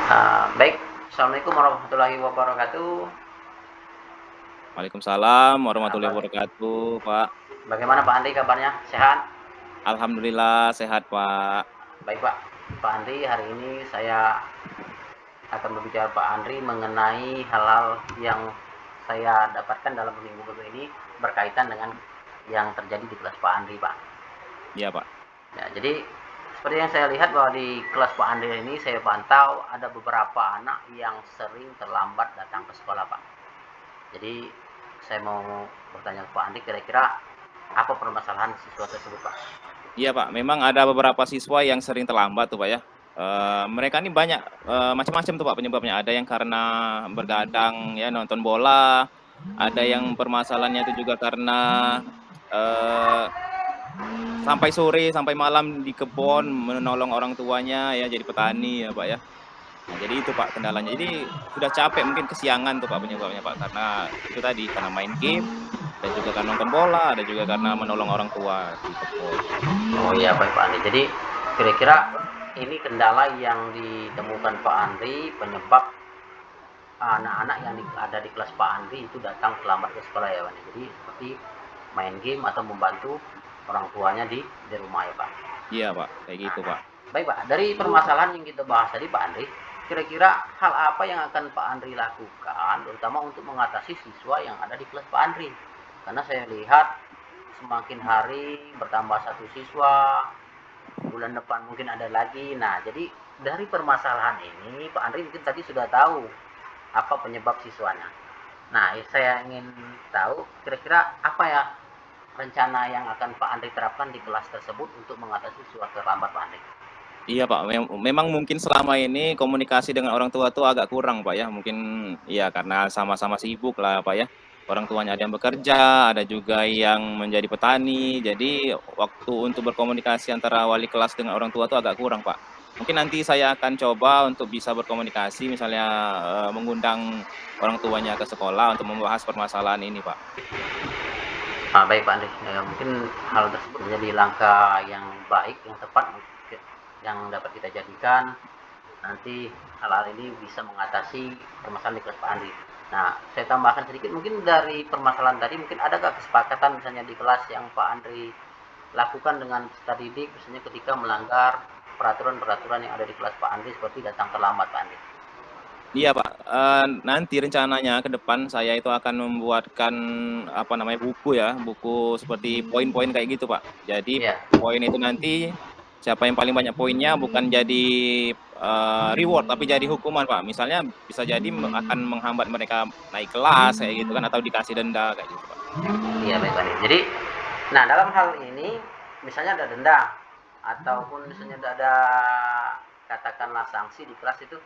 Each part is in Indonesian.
Baik, Assalamualaikum warahmatullahi wabarakatuh. Waalaikumsalam Nah, warahmatullahi wabarakatuh, Pak. bagaimana Pak Andri kabarnya? Sehat? Alhamdulillah sehat, Pak. Baik Pak. Pak Andri, hari ini saya akan berbicara Pak Andri mengenai hal-hal yang saya dapatkan dalam minggu-minggu ini berkaitan dengan yang terjadi di kelas Pak Andri, Pak. Iya, Pak. Ya, jadi seperti yang saya lihat bahwa di kelas Pak Andri ini saya pantau ada beberapa anak yang sering terlambat datang ke sekolah, Pak. Jadi saya mau bertanya ke Pak Andi, kira-kira apa permasalahan siswa tersebut, Pak? Iya, Pak. Memang ada beberapa siswa yang sering terlambat tuh, Pak ya. Mereka ini banyak macam-macam tuh, Pak, penyebabnya. Ada yang karena bergadang ya nonton bola, ada yang permasalahannya itu juga karena eh, sampai sore, sampai malam di kebun menolong orang tuanya ya jadi petani ya, Pak ya. Nah, jadi itu Pak kendalanya. Jadi sudah capek mungkin kesiangan tuh Pak penyebabnya Pak. Karena itu tadi, karena main game, ada juga karena nonton bola, ada juga karena menolong orang tua di kebun. Oh iya, baik Pak Andi. Jadi kira-kira ini kendala yang ditemukan Pak Andri penyebab anak-anak yang ada di kelas Pak Andri itu datang terlambat ke sekolah ya Pak Andi. Jadi seperti main game atau membantu orang tuanya di rumah ya Pak. Iya Pak, kayak Nah, gitu Pak. baik Pak, dari permasalahan yang kita bahas tadi Pak Andri, kira-kira hal apa yang akan Pak Andri lakukan, terutama untuk mengatasi siswa yang ada di kelas Pak Andri? Karena saya lihat semakin hari bertambah satu siswa, bulan depan mungkin ada lagi. Nah, jadi dari permasalahan ini Pak Andri mungkin tadi sudah tahu apa penyebab siswanya. Nah, saya ingin tahu kira-kira apa ya rencana yang akan Pak Andri terapkan di kelas tersebut untuk mengatasi siswa terlambat Pak Andri? Iya Pak, memang mungkin selama ini komunikasi dengan orang tua tuh agak kurang Pak ya. Mungkin ya karena sama-sama sibuk lah Pak ya. Orang tuanya ada yang bekerja, ada juga yang menjadi petani. Jadi waktu untuk berkomunikasi antara wali kelas dengan orang tua tuh agak kurang Pak. Mungkin nanti saya akan coba untuk bisa berkomunikasi, misalnya mengundang orang tuanya ke sekolah untuk membahas permasalahan ini Pak. Baik Pak Andri, mungkin hal tersebut menjadi langkah yang baik, yang tepat yang dapat kita jadikan nanti hal-hal ini bisa mengatasi permasalahan di kelas Pak Andri. Nah, saya tambahkan sedikit mungkin dari permasalahan tadi mungkin adakah kesepakatan misalnya di kelas yang Pak Andri lakukan dengan peserta didik misalnya ketika melanggar peraturan-peraturan yang ada di kelas Pak Andri seperti datang terlambat Pak Andri. Iya Pak, nanti rencananya ke depan saya itu akan membuatkan apa namanya buku ya, buku seperti poin-poin kayak gitu Pak. Jadi Iya, poin itu nanti siapa yang paling banyak poinnya bukan jadi reward tapi jadi hukuman Pak. Misalnya bisa jadi akan menghambat mereka naik kelas kayak gitu kan atau dikasih denda kayak gitu Pak. iya baik Pak Andri. Jadi, nah dalam hal ini misalnya ada denda ataupun misalnya ada katakanlah sanksi di kelas itu.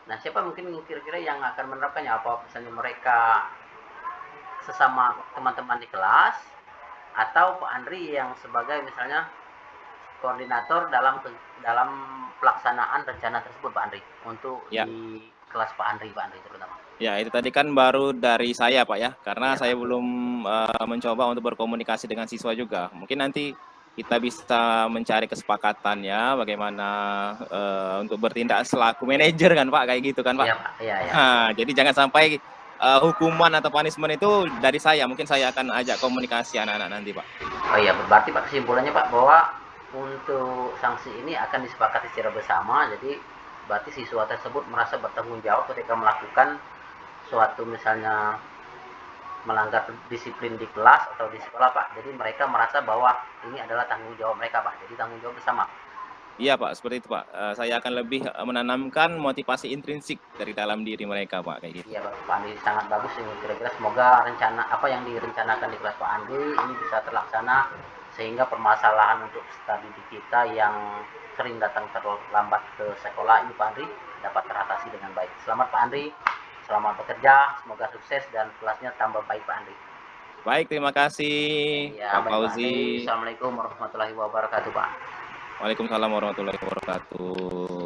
Nah, siapa mungkin kira-kira yang akan menerapkannya? Apa misalnya mereka sesama teman-teman di kelas atau Pak Andri yang sebagai misalnya koordinator dalam pelaksanaan rencana tersebut Pak Andri untuk Ya, di kelas Pak Andri terutama. ya itu tadi kan baru dari saya Pak ya, karena Iya saya Pak. belum mencoba untuk berkomunikasi dengan siswa juga. Mungkin nanti kita bisa mencari kesepakatan ya, bagaimana untuk bertindak selaku manajer kan Pak, kayak gitu kan Pak. Iya Pak. Iya ya. Nah, jadi jangan sampai hukuman atau punishment itu dari saya. Mungkin saya akan ajak komunikasi anak-anak nanti Pak. Oh iya, berarti Pak kesimpulannya Pak bahwa untuk sanksi ini akan disepakati secara bersama. Jadi berarti siswa tersebut merasa bertanggung jawab ketika melakukan suatu misalnya melanggar disiplin di kelas atau di sekolah Pak. Jadi mereka merasa bahwa ini adalah tanggung jawab mereka Pak. Jadi tanggung jawab bersama. Iya Pak, seperti itu Pak. Saya akan lebih menanamkan motivasi intrinsik dari dalam diri mereka Pak, kayak gitu. Iya Pak Andi sangat bagus ini kira-kira semoga rencana apa yang direncanakan di kelas Pak Andi ini bisa terlaksana sehingga permasalahan untuk studi kita yang sering datang terlambat ke sekolah ini Pak Andri dapat teratasi dengan baik. Selamat Pak Andri, selamat bekerja, semoga sukses dan kelasnya tambah baik Pak Andri. Baik, terima kasih Ya Pak baik Pak Andri, Fauzi. Assalamualaikum warahmatullahi wabarakatuh Pak. Waalaikumsalam warahmatullahi wabarakatuh.